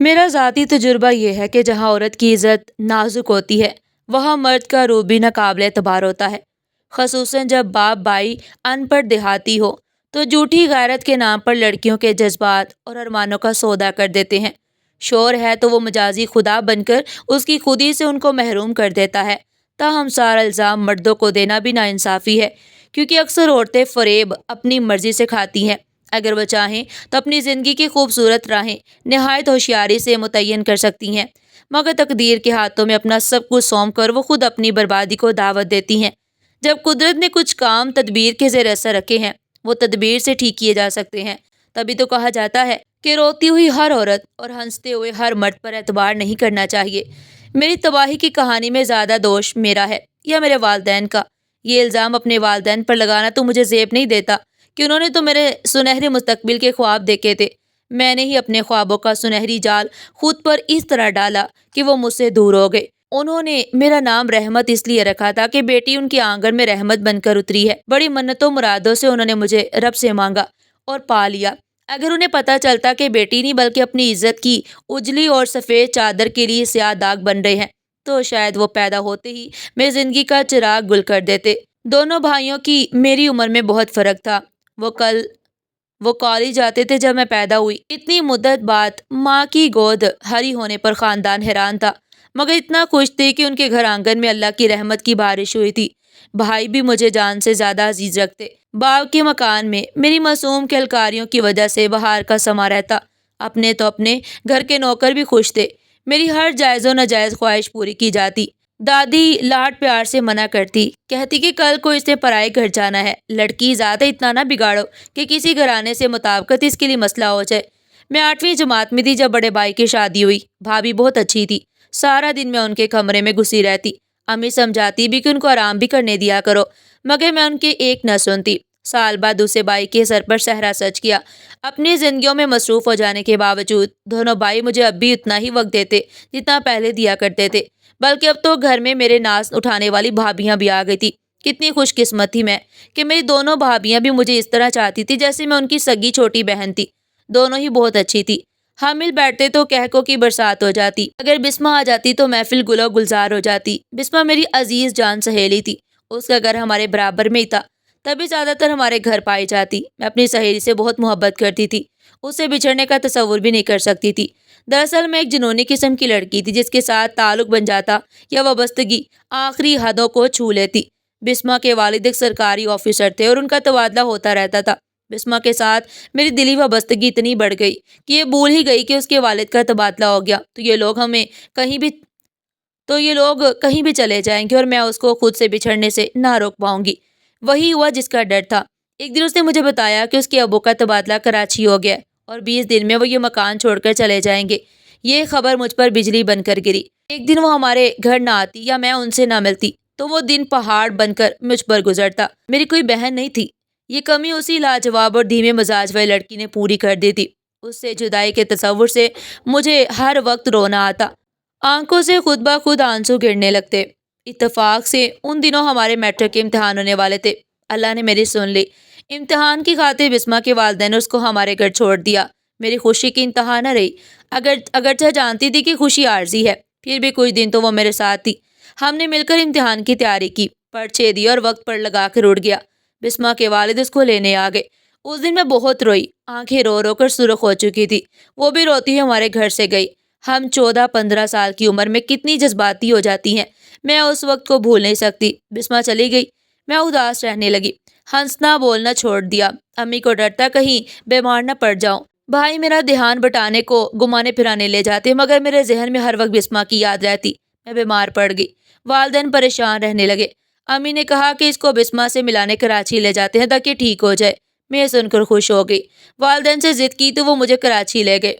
میرا ذاتی تجربہ یہ ہے کہ جہاں عورت کی عزت نازک ہوتی ہے وہاں مرد کا روب بھی ناقابل اعتبار ہوتا ہے، خصوصاً جب باپ بائی ان پڑھ دیہاتی ہو تو جھوٹی غیرت کے نام پر لڑکیوں کے جذبات اور ارمانوں کا سودا کر دیتے ہیں۔ شور ہے تو وہ مجازی خدا بن کر اس کی خودی سے ان کو محروم کر دیتا ہے۔ تاہم سارا الزام مردوں کو دینا بھی ناانصافی ہے، کیونکہ اکثر عورتیں فریب اپنی مرضی سے کھاتی ہیں۔ اگر وہ چاہیں تو اپنی زندگی کی خوبصورت راہیں نہایت ہوشیاری سے متعین کر سکتی ہیں، مگر تقدیر کے ہاتھوں میں اپنا سب کچھ سونپ کر وہ خود اپنی بربادی کو دعوت دیتی ہیں۔ جب قدرت نے کچھ کام تدبیر کے زیر اثر رکھے ہیں، وہ تدبیر سے ٹھیک کیے جا سکتے ہیں۔ تبھی تو کہا جاتا ہے کہ روتی ہوئی ہر عورت اور ہنستے ہوئے ہر مرد پر اعتبار نہیں کرنا چاہیے۔ میری تباہی کی کہانی میں زیادہ دوش میرا ہے یا میرے والدین کا؟ یہ الزام اپنے والدین پر لگانا تو مجھے زیب نہیں دیتا کہ انہوں نے تو میرے سنہرے مستقبل کے خواب دیکھے تھے۔ میں نے ہی اپنے خوابوں کا سنہری جال خود پر اس طرح ڈالا کہ وہ مجھ سے دور ہو گئے۔ انہوں نے میرا نام رحمت اس لیے رکھا تھا کہ بیٹی ان کے آنگن میں رحمت بن کر اتری ہے۔ بڑی منتوں مرادوں سے انہوں نے مجھے رب سے مانگا اور پا لیا۔ اگر انہیں پتہ چلتا کہ بیٹی نہیں بلکہ اپنی عزت کی اجلی اور سفید چادر کے لیے سیاہ داغ بن رہے ہیں تو شاید وہ پیدا ہوتے ہی میری زندگی کا چراغ گل کر دیتے۔ دونوں بھائیوں کی میری عمر میں بہت فرق تھا۔ وہ کالج جاتے تھے جب میں پیدا ہوئی۔ اتنی مدت بعد ماں کی گود ہری ہونے پر خاندان حیران تھا، مگر اتنا خوش تھے کہ ان کے گھر آنگن میں اللہ کی رحمت کی بارش ہوئی تھی۔ بھائی بھی مجھے جان سے زیادہ عزیز رکھتے۔ باپ کے مکان میں میری معصوم کہلکاریوں کی وجہ سے بہار کا سما رہتا۔ اپنے تو اپنے گھر کے نوکر بھی خوش تھے، میری ہر جائز و ناجائز خواہش پوری کی جاتی۔ دادی لاڈ پیار سے منع کرتی، کہتی کہ کل کو اس نے پرائے گھر جانا ہے، لڑکی زیادہ اتنا نہ بگاڑو کہ کسی گھرانے سے مطابقت اس کے لیے مسئلہ ہو جائے۔ میں 8ویں جماعت میں تھی جب بڑے بھائی کی شادی ہوئی۔ بھابھی بہت اچھی تھی، سارا دن میں ان کے کمرے میں گھسی رہتی۔ امی سمجھاتی بھی کہ ان کو آرام بھی کرنے دیا کرو، مگر میں ان کے ایک نہ سنتی۔ سال بعد دوسرے بھائی کے سر پر صحرا سج گیا۔ اپنی زندگیوں میں مصروف ہو جانے کے باوجود دونوں بھائی مجھے اب بھی اتنا ہی وقت دیتے جتنا پہلے دیا کرتے تھے، بلکہ اب تو گھر میں میرے ناز اٹھانے والی بھابیاں بھی آ گئی تھی۔ کتنی خوش قسمت تھی میں کہ میری دونوں بھابیاں بھی مجھے اس طرح چاہتی تھی جیسے میں ان کی سگی چھوٹی بہن تھی۔ دونوں ہی بہت اچھی تھی۔ ہم مل بیٹھتے تو کہکوں کی برسات ہو جاتی۔ اگر بسمہ آ جاتی تو محفل گل و گلزار ہو جاتی۔ بسمہ میری عزیز جان سہیلی تھی، اس کا گھر ہمارے برابر میں ہی تھا، تبھی زیادہ تر ہمارے گھر پائی جاتی۔ میں اپنی سہیلی سے بہت محبت کرتی تھی، اس سے بچھڑنے کا تصور بھی نہیں کر سکتی تھی۔ دراصل میں ایک جنونی قسم کی لڑکی تھی جس کے ساتھ تعلق بن جاتا یا وابستگی آخری حدوں کو چھو لیتی۔ بسمہ کے والد ایک سرکاری آفیسر تھے اور ان کا تبادلہ ہوتا رہتا تھا۔ بسمہ کے ساتھ میری دلی وابستگی اتنی بڑھ گئی کہ یہ بھول ہی گئی کہ اس کے والد کا تبادلہ ہو گیا تو یہ لوگ کہیں بھی چلے جائیں گے اور میں اس کو خود سے بچھڑنے سے نہ روک پاؤں گی۔ وہی ہوا جس کا ڈر تھا۔ ایک دن اس نے مجھے بتایا کہ اس کے ابو کا تبادلہ کراچی ہو گیا اور 20 دن میں وہ یہ مکان چھوڑ کر چلے جائیں گے۔ یہ خبر مجھ پر بجلی بن کر گری۔ ایک دن وہ ہمارے گھر نہ آتی یا میں ان سے نہ ملتی تو وہ دن پہاڑ بن کر مجھ پر گزرتا۔ میری کوئی بہن نہیں تھی، یہ کمی اسی لاجواب اور دھیمے مزاج والی لڑکی نے پوری کر دی تھی۔ اس سے جدائی کے تصور سے مجھے ہر وقت رونا آتا، آنکھوں سے خود بخود آنسو گرنے لگتے۔ اتفاق سے ان دنوں ہمارے میٹرک کے امتحان ہونے والے تھے۔ اللہ نے میری سن لی۔ امتحان کی خاطر بسمہ کے والدین نے اس کو ہمارے گھر چھوڑ دیا۔ میری خوشی کی انتہا نہ رہی، اگرچہ جانتی تھی کہ خوشی عارضی ہے، پھر بھی کچھ دن تو وہ میرے ساتھ تھی۔ ہم نے مل کر امتحان کی تیاری کی، پرچے دی اور وقت پر لگا کر اڑ گیا۔ بسمہ کے والد اس کو لینے آ گئے۔ اس دن میں بہت روئی، آنکھیں رو رو کر سرخ ہو چکی تھی۔ وہ بھی روتی ہوئی ہمارے گھر سے گئی۔ ہم 14-15 سال کی عمر میں کتنی جذباتی ہو جاتی ہیں، میں اس وقت کو بھول نہیں سکتی۔ بسمہ چلی گئی، میں اداس رہنے لگی، ہنسنا بولنا چھوڑ دیا۔ امی کو ڈر تھا کہیں بیمار نہ پڑ جاؤں۔ بھائی میرا دھیان بٹانے کو گھمانے پھرانے لے جاتے، مگر میرے ذہن میں ہر وقت بسمہ کی یاد رہتی۔ میں بیمار پڑ گئی، والدین پریشان رہنے لگے۔ امی نے کہا کہ اس کو بسمہ سے ملانے کراچی لے جاتے ہیں تاکہ ٹھیک ہو جائے۔ میں سن کر خوش ہو گئی، والدین سے ضد کی تو وہ مجھے کراچی لے گئے۔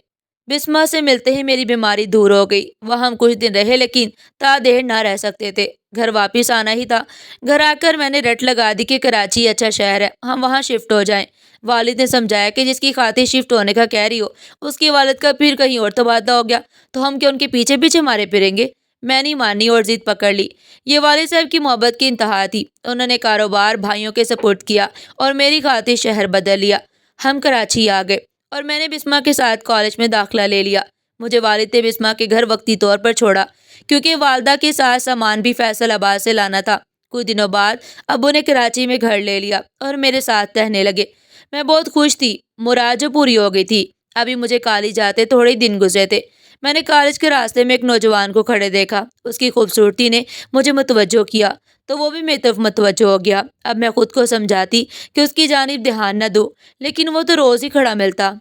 بسمہ سے ملتے ہی میری بیماری دور ہو گئی۔ وہاں ہم کچھ دن رہے لیکن تا دیر نہ رہ سکتے تھے، گھر واپس آنا ہی تھا۔ گھر آ کر میں نے رٹ لگا دی کہ کراچی اچھا شہر ہے، ہم وہاں شفٹ ہو جائیں۔ والد نے سمجھایا کہ جس کی خاطر شفٹ ہونے کا کہہ رہی ہو اس کے والد کا پھر کہیں اور تبادلہ ہو گیا تو ہم کیا ان کے پیچھے پیچھے مارے پھریں گے؟ میں نہیں مانی اور ضد پکڑ لی۔ یہ والد صاحب کی محبت کی انتہا تھی۔ انہوں نے کاروبار بھائیوں کے سپرد کیا اور میری خاطر شہر بدل لیا۔ ہم کراچی آ گئے اور میں نے بسمہ کے ساتھ کالج میں داخلہ لے لیا۔ مجھے والد نے بسما کے گھر وقتی طور پر چھوڑا کیونکہ والدہ کے ساتھ سامان بھی فیصل آباد سے لانا تھا۔ کچھ دنوں بعد ابو نے کراچی میں گھر لے لیا اور میرے ساتھ رہنے لگے۔ میں بہت خوش تھی، مراد جو پوری ہو گئی تھی۔ ابھی مجھے کالج جاتے تھوڑے ہی دن گزرے تھے، میں نے کالج کے راستے میں ایک نوجوان کو کھڑے دیکھا۔ اس کی خوبصورتی نے مجھے متوجہ کیا تو وہ بھی میری طرف متوجہ ہو گیا۔ اب میں خود کو سمجھاتی کہ اس کی جانب دھیان نہ دوں، لیکن وہ تو روز ہی کھڑا ملتا۔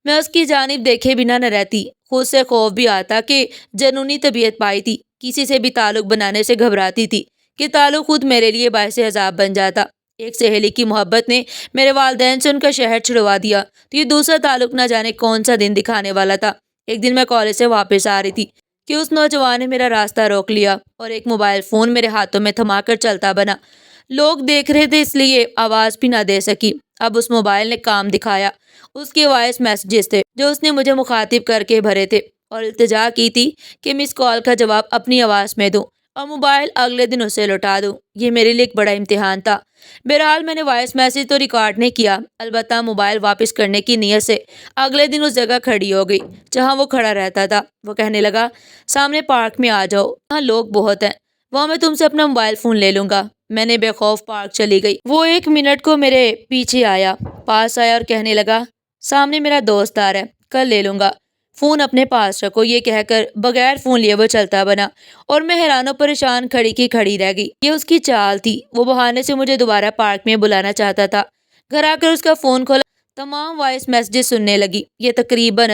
میں اس کی جانب دیکھے بنا نہ رہتی۔ خود سے خوف بھی آتا کہ جنونی طبیعت پائی تھی، کسی سے بھی تعلق بنانے سے گھبراتی تھی کہ تعلق خود میرے لیے باعث عذاب بن جاتا۔ ایک سہیلی کی محبت نے میرے والدین سے ان کا شہر چھڑوا دیا تو یہ دوسرا تعلق نہ جانے کون سا دن دکھانے والا تھا۔ ایک دن میں کالج سے واپس آ رہی تھی کہ اس نوجوان نے میرا راستہ روک لیا اور ایک موبائل فون میرے ہاتھوں میں تھما کر چلتا بنا۔ لوگ دیکھ رہے تھے اس لیے آواز بھی نہ دے سکی۔ اب اس موبائل نے کام دکھایا۔ اس کے وائس میسیجز تھے جو اس نے مجھے مخاطب کر کے بھرے تھے اور التجا کی تھی کہ مس کال کا جواب اپنی آواز میں دوں اور موبائل اگلے دن اسے لوٹا دوں۔ یہ میرے لیے ایک بڑا امتحان تھا۔ بہرحال میں نے وائس میسیج تو ریکارڈ نہیں کیا، البتہ موبائل واپس کرنے کی نیت سے اگلے دن اس جگہ کھڑی ہو گئی جہاں وہ کھڑا رہتا تھا۔ وہ کہنے لگا، سامنے پارک میں آ جاؤ، وہاں لوگ بہت ہیں، وہاں میں تم سے اپنا موبائل فون لے لوں گا۔ میں نے بے خوف پارک چلی گئی۔ وہ 1 منٹ کو میرے پیچھے آیا، پاس آیا اور کہنے لگا، سامنے میرا دوست آ رہا ہے، کل لے لوں گا، فون اپنے پاس رکھو۔ یہ کہہ کر بغیر فون لیے وہ چلتا بنا اور میں حیران و پریشان کھڑی کی کھڑی رہ گئی۔ یہ اس کی چال تھی، وہ بہانے سے مجھے دوبارہ پارک میں بلانا چاہتا تھا۔ گھر آ کر اس کا فون کھولا، تمام وائس میسیجز سننے لگی۔ یہ تقریباً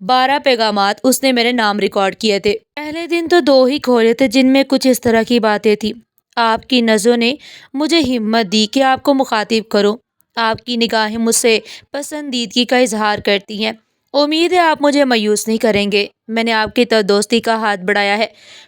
12 پیغامات اس نے میرے نام ریکارڈ کیے تھے۔ پہلے دن تو 2 ہی کھولے تھے جن میں کچھ اس طرح کی باتیں تھیں، آپ کی نظروں نے مجھے ہمت دی کہ آپ کو مخاطب کروں، آپ کی نگاہیں مجھ سے پسندیدگی کا اظہار کرتی ہیں، امید ہے آپ مجھے مایوس نہیں کریں گے، میں نے آپ کی طرف دوستی کا ہاتھ بڑھایا ہے،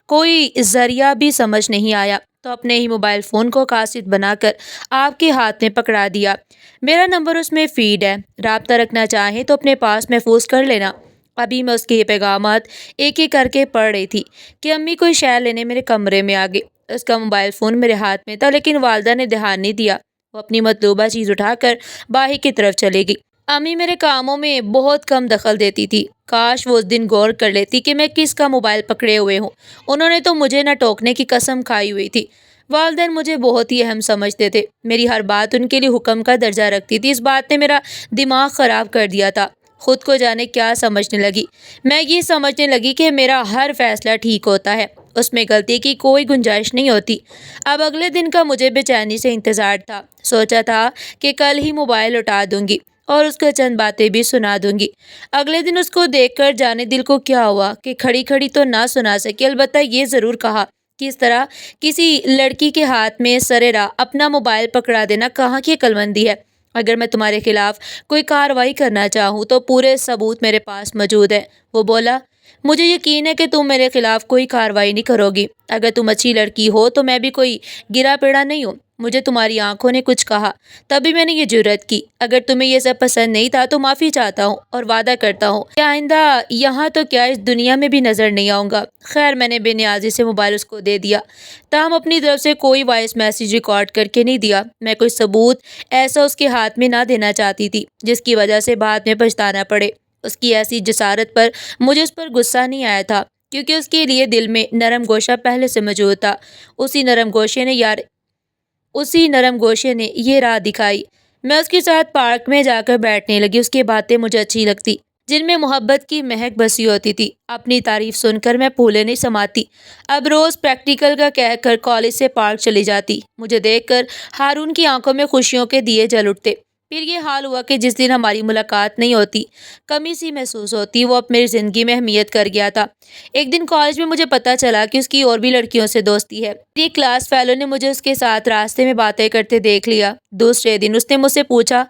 کوئی ذریعہ بھی سمجھ نہیں آیا تو اپنے ہی موبائل فون کو قاصد بنا کر آپ کے ہاتھ میں پکڑا دیا۔ میرا نمبر اس میں فیڈ ہے، رابطہ رکھنا چاہیں تو اپنے پاس محفوظ کر لینا۔ ابھی میں اس کے یہ پیغامات ایک ایک کر کے پڑھ رہی تھی کہ امی کوئی شے لینے میرے کمرے میں آ گئی۔ اس کا موبائل فون میرے ہاتھ میں تھا لیکن والدہ نے دھیان نہیں دیا، وہ اپنی مطلوبہ چیز اٹھا کر باہر کی طرف چلے گئی۔ امی میرے کاموں میں بہت کم دخل دیتی تھی، کاش وہ اس دن غور کر لیتی کہ میں کس کا موبائل پکڑے ہوئے ہوں۔ انہوں نے تو مجھے نہ ٹوکنے کی قسم کھائی ہوئی تھی۔ والدین مجھے بہت ہی اہم سمجھتے تھے، میری ہر بات ان کے لیے حکم کا درجہ رکھتی تھی۔ اس بات نے میرا دماغ خراب کر دیا تھا، خود کو جانے کیا سمجھنے لگی۔ میں یہ سمجھنے لگی کہ میرا ہر فیصلہ ٹھیک ہوتا ہے، اس میں غلطی کی کوئی گنجائش نہیں ہوتی۔ اب اگلے دن کا مجھے بے چینی سے انتظار تھا، سوچا تھا کہ کل ہی موبائل لوٹا دوں گی اور اس کو چند باتیں بھی سنا دوں گی۔ اگلے دن اس کو دیکھ کر جانے دل کو کیا ہوا کہ کھڑی کھڑی تو نہ سنا سکی، البتہ یہ ضرور کہا کہ اس طرح کسی لڑکی کے ہاتھ میں سرے راہ اپنا موبائل پکڑا دینا کہاں کی عقل مندی ہے۔ اگر میں تمہارے خلاف کوئی کارروائی کرنا چاہوں تو پورے ثبوت میرے پاس موجود ہیں۔ وہ بولا، مجھے یقین ہے کہ تم میرے خلاف کوئی کارروائی نہیں کرو گی، اگر تم اچھی لڑکی ہو تو میں بھی کوئی گرا پیڑا نہیں ہوں۔ مجھے تمہاری آنکھوں نے کچھ کہا، تبھی میں نے یہ جرأت کی۔ اگر تمہیں یہ سب پسند نہیں تھا تو معافی چاہتا ہوں اور وعدہ کرتا ہوں کہ آئندہ یہاں تو کیا اس دنیا میں بھی نظر نہیں آؤں گا۔ خیر میں نے بے نیازی سے موبائل اس کو دے دیا، تاہم اپنی طرف سے کوئی وائس میسیج ریکارڈ کر کے نہیں دیا۔ میں کوئی ثبوت ایسا اس کے ہاتھ میں نہ دینا چاہتی تھی جس کی وجہ سے بعد میں پچھتانا پڑے۔ اس کی ایسی جسارت پر مجھے اس پر غصہ نہیں آیا تھا کیونکہ اس کے لیے دل میں نرم گوشہ پہلے سے موجود تھا۔ اسی نرم گوشے نے یہ راہ دکھائی۔ میں اس کے ساتھ پارک میں جا کر بیٹھنے لگی۔ اس کی باتیں مجھے اچھی لگتی، جن میں محبت کی مہک بسی ہوتی تھی۔ اپنی تعریف سن کر میں پھولے نہیں سماتی۔ اب روز پریکٹیکل کا کہہ کر کالج سے پارک چلی جاتی۔ مجھے دیکھ کر ہارون کی آنکھوں میں خوشیوں کے دیے جل اٹھتے۔ پھر یہ حال ہوا کہ جس دن ہماری ملاقات نہیں ہوتی، کمی سی محسوس ہوتی، وہ اب میری زندگی میں اہمیت کر گیا تھا۔ ایک دن کالج میں مجھے پتہ چلا کہ اس کی اور بھی لڑکیوں سے دوستی ہے۔ میری کلاس فیلو نے مجھے اس کے ساتھ راستے میں باتیں کرتے دیکھ لیا۔ دوسرے دن اس نے مجھ سے پوچھا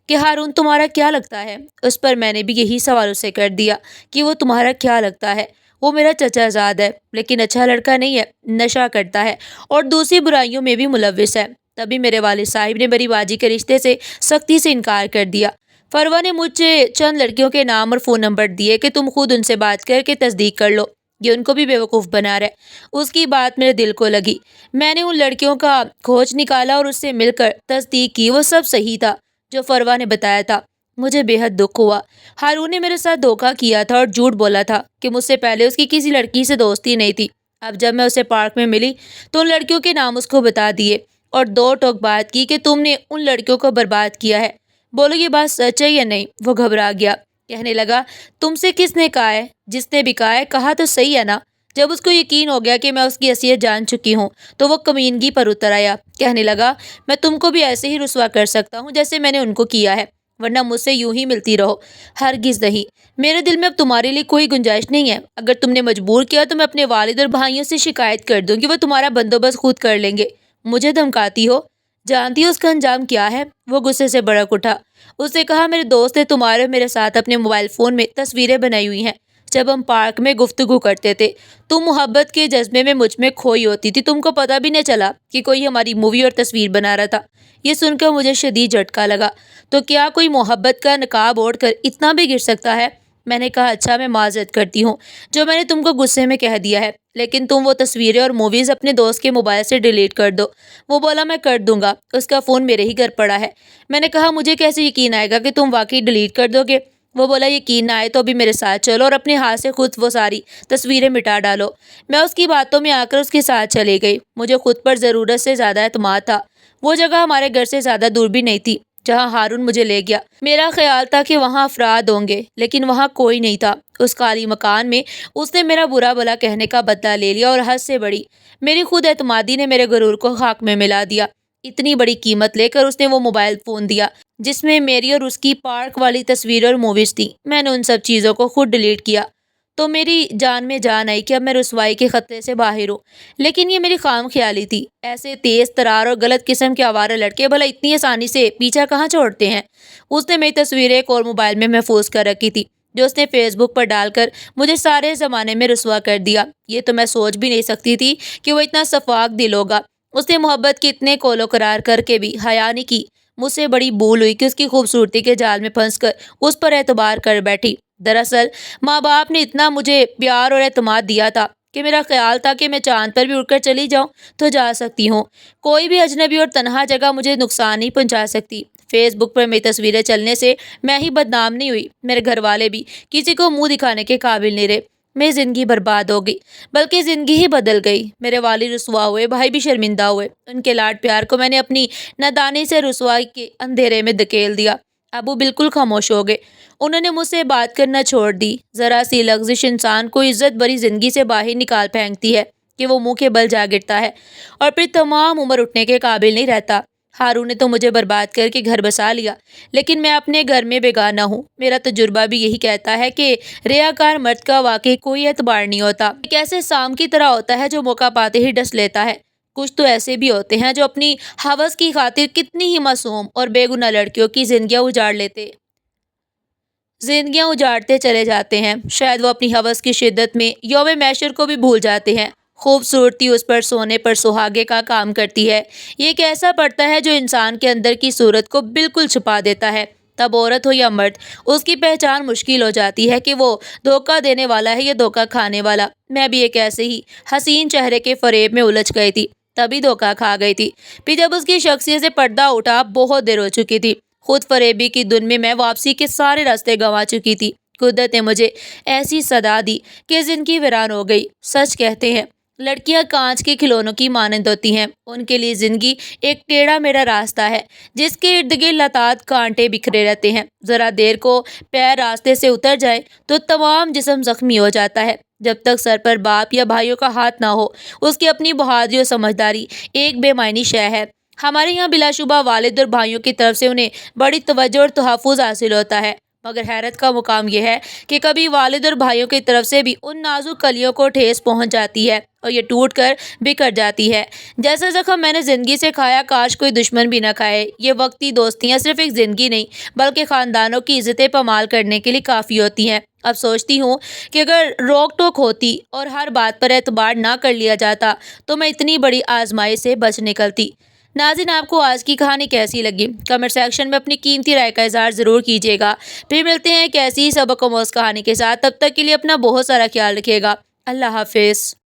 کہ ہارون تمہارا کیا لگتا ہے؟ اس پر میں نے بھی یہی سوال اسے کر دیا کہ وہ تمہارا کیا لگتا ہے؟ وہ میرا چچا زاد ہے، لیکن اچھا لڑکا نہیں ہے، نشہ کرتا ہے اور دوسری برائیوں میں بھی ملوث ہے۔ تبھی میرے والد صاحب نے میری باجی کے رشتے سے سختی سے انکار کر دیا۔ فروہ نے مجھے چند لڑکیوں کے نام اور فون نمبر دیے کہ تم خود ان سے بات کر کے تصدیق کر لو، یہ ان کو بھی بیوقوف بنا رہے۔ اس کی بات میرے دل کو لگی۔ میں نے ان لڑکیوں کا کھوج نکالا اور اس سے مل کر تصدیق کی، وہ سب صحیح تھا جو فروہ نے بتایا تھا۔ مجھے بے حد دکھ ہوا۔ ہارون نے میرے ساتھ دھوکا کیا تھا اور جھوٹ بولا تھا کہ مجھ سے پہلے اس کی کسی لڑکی سے دوستی نہیں تھی۔ اب جب میں اسے پارک میں ملی تو ان لڑکیوں کے نام اس کو بتا دیے اور دو ٹوک بات کی کہ تم نے ان لڑکیوں کو برباد کیا ہے۔ بولو یہ بات سچ ہے یا نہیں؟ وہ گھبرا گیا، کہنے لگا تم سے کس نے کہا ہے؟ جس نے بھی کہا ہے کہا تو صحیح ہے نا۔ جب اس کو یقین ہو گیا کہ میں اس کی حیثیت جان چکی ہوں تو وہ کمینگی پر اتر آیا، کہنے لگا میں تم کو بھی ایسے ہی رسوا کر سکتا ہوں جیسے میں نے ان کو کیا ہے، ورنہ مجھ سے یوں ہی ملتی رہو۔ ہرگز نہیں، میرے دل میں اب تمہارے لیے کوئی گنجائش نہیں ہے۔ اگر تم نے مجبور کیا تو میں اپنے والد اور بھائیوں سے شکایت کر دوں گی، وہ تمہارا بندوبست خود کر لیں گے۔ مجھے دھمکاتی ہو؟ جانتی ہو اس کا انجام کیا ہے؟ وہ غصے سے بھڑک اٹھا۔ اس نے کہا میرے دوست نے تمہارے اور میرے ساتھ اپنے موبائل فون میں تصویریں بنائی ہوئی ہیں جب ہم پارک میں گفتگو کرتے تھے۔ تم محبت کے جذبے میں مجھ میں کھوئی ہوتی تھی، تم کو پتہ بھی نہیں چلا کہ کوئی ہماری مووی اور تصویر بنا رہا تھا۔ یہ سن کر مجھے شدید جھٹکا لگا۔ تو کیا کوئی محبت کا نقاب اوڑھ کر اتنا بھی گر سکتا ہے؟ میں نے کہا اچھا میں معذرت کرتی ہوں جو میں نے تم کو غصے میں کہہ دیا ہے، لیکن تم وہ تصویریں اور موویز اپنے دوست کے موبائل سے ڈیلیٹ کر دو۔ وہ بولا میں کر دوں گا، اس کا فون میرے ہی گھر پڑا ہے۔ میں نے کہا مجھے کیسے یقین آئے گا کہ تم واقعی ڈیلیٹ کر دو گے؟ وہ بولا یقین نہ آئے تو بھی میرے ساتھ چلو اور اپنے ہاتھ سے خود وہ ساری تصویریں مٹا ڈالو۔ میں اس کی باتوں میں آ کر اس کے ساتھ چلی گئی۔ مجھے خود پر ضرورت سے زیادہ اعتماد تھا۔ وہ جگہ ہمارے گھر سے زیادہ دور بھی نہیں تھی جہاں ہارون مجھے لے گیا۔ میرا خیال تھا کہ وہاں افراد ہوں گے، لیکن وہاں کوئی نہیں تھا۔ اس خالی مکان میں اس نے میرا برا بھلا کہنے کا بدلہ لے لیا اور حد سے بڑی میری خود اعتمادی نے میرے غرور کو خاک میں ملا دیا۔ اتنی بڑی قیمت لے کر اس نے وہ موبائل فون دیا جس میں میری اور اس کی پارک والی تصویریں اور موویز تھیں۔ میں نے ان سب چیزوں کو خود ڈیلیٹ کیا تو میری جان میں جان آئی کہ اب میں رسوائی کے خطرے سے باہر ہوں، لیکن یہ میری خام خیالی تھی۔ ایسے تیز ترار اور غلط قسم کے آوارہ لڑکے بھلا اتنی آسانی سے پیچھا کہاں چھوڑتے ہیں؟ اس نے میری تصویریں ایک اور موبائل میں محفوظ کر رکھی تھی جو اس نے فیس بک پر ڈال کر مجھے سارے زمانے میں رسوا کر دیا۔ یہ تو میں سوچ بھی نہیں سکتی تھی کہ وہ اتنا شفاق دل ہوگا۔ اس نے محبت کے اتنے قول و قرار کر کے بھی حیا نہیں کی۔ مجھ سے بڑی بھول ہوئی کہ اس کی خوبصورتی کے جال میں پھنس کر اس پر اعتبار کر بیٹھی۔ دراصل ماں باپ نے اتنا مجھے پیار اور اعتماد دیا تھا کہ میرا خیال تھا کہ میں چاند پر بھی اڑ کر چلی جاؤں تو جا سکتی ہوں، کوئی بھی اجنبی اور تنہا جگہ مجھے نقصان نہیں پہنچا سکتی۔ فیس بک پر میری تصویریں چلنے سے میں ہی بدنام نہیں ہوئی، میرے گھر والے بھی کسی کو منہ دکھانے کے قابل نہیں رہے۔ میری زندگی برباد ہو گئی، بلکہ زندگی ہی بدل گئی۔ میرے والد رسوا ہوئے، بھائی بھی شرمندہ ہوئے۔ ان کے لاڈ پیار کو میں نے اپنی نادانی سے رسوائی کے اندھیرے میں دھکیل دیا۔ ابو بالکل خاموش ہو گئے، انہوں نے مجھ سے بات کرنا چھوڑ دی۔ ذرا سی لغزش انسان کو عزت بری زندگی سے باہر نکال پھینکتی ہے کہ وہ منہ کے بل جا گرتا ہے اور پھر تمام عمر اٹھنے کے قابل نہیں رہتا۔ ہارون نے تو مجھے برباد کر کے گھر بسا لیا، لیکن میں اپنے گھر میں بیگانہ ہوں۔ میرا تجربہ بھی یہی کہتا ہے کہ ریاکار مرد کا واقعی کوئی اعتبار نہیں ہوتا، ایک ایسے سام کی طرح ہوتا ہے جو موقع پاتے ہی ڈس لیتا ہے۔ کچھ تو ایسے بھی ہوتے ہیں جو اپنی ہوس کی خاطر کتنی ہی معصوم اور بے گناہ لڑکیوں کی زندگیاں اجاڑتے چلے جاتے ہیں۔ شاید وہ اپنی ہوس کی شدت میں یوم محشر کو بھی بھول جاتے ہیں۔ خوبصورتی اس پر سونے پر سہاگے کا کام کرتی ہے۔ یہ ایک ایسا پردہ ہے جو انسان کے اندر کی صورت کو بالکل چھپا دیتا ہے۔ تب عورت ہو یا مرد، اس کی پہچان مشکل ہو جاتی ہے کہ وہ دھوکہ دینے والا ہے یا دھوکہ کھانے والا۔ میں بھی ایک ایسے ہی حسین چہرے کے فریب میں الجھ گئی تھی، تبھی دھوکہ کھا گئی تھی۔ پھر جب اس کی شخصیت سے پردہ اٹھا بہت دیر ہو چکی تھی۔ خود فریبی کی دن میں واپسی کے سارے راستے گنوا چکی تھی۔ قدرت نے مجھے ایسی سزا دی کہ زندگی ویران ہو گئی۔ سچ کہتے ہیں لڑکیاں کانچ کے کھلونوں کی مانند ہوتی ہیں، ان کے لیے زندگی ایک ٹیڑھا میڑھا راستہ ہے جس کے ارد گرد لتعداد کانٹے بکھرے رہتے ہیں۔ ذرا دیر کو پیر راستے سے اتر جائے تو تمام جسم زخمی ہو جاتا ہے۔ جب تک سر پر باپ یا بھائیوں کا ہاتھ نہ ہو، اس کی اپنی بہادری اور سمجھداری ایک بے معنی شے ہے۔ ہمارے یہاں بلا شبہ والد اور بھائیوں کی طرف سے انہیں بڑی توجہ اور تحفظ حاصل ہوتا ہے، مگر حیرت کا مقام یہ ہے کہ کبھی والد اور بھائیوں کی طرف سے بھی ان نازک کلیوں کو ٹھیس پہنچ جاتی ہے اور یہ ٹوٹ کر بکھر جاتی ہے۔ جیسا زخم میں نے زندگی سے کھایا کاش کوئی دشمن بھی نہ کھائے۔ یہ وقتی دوستیاں صرف ایک زندگی نہیں بلکہ خاندانوں کی عزتیں پامال کرنے کے لیے کافی ہوتی ہیں۔ اب سوچتی ہوں کہ اگر روک ٹوک ہوتی اور ہر بات پر اعتبار نہ کر لیا جاتا تو میں اتنی بڑی آزمائش سے بچ نکلتی۔ ناظرین، آپ کو آج کی کہانی کیسی لگی؟ کمنٹ سیکشن میں اپنی قیمتی رائے کا اظہار ضرور کیجیے گا۔ پھر ملتے ہیں ایک ایسی ہی سبق آموز کہانی کے ساتھ، تب تک کے لیے اپنا بہت سارا خیال رکھیے گا۔ اللہ حافظ۔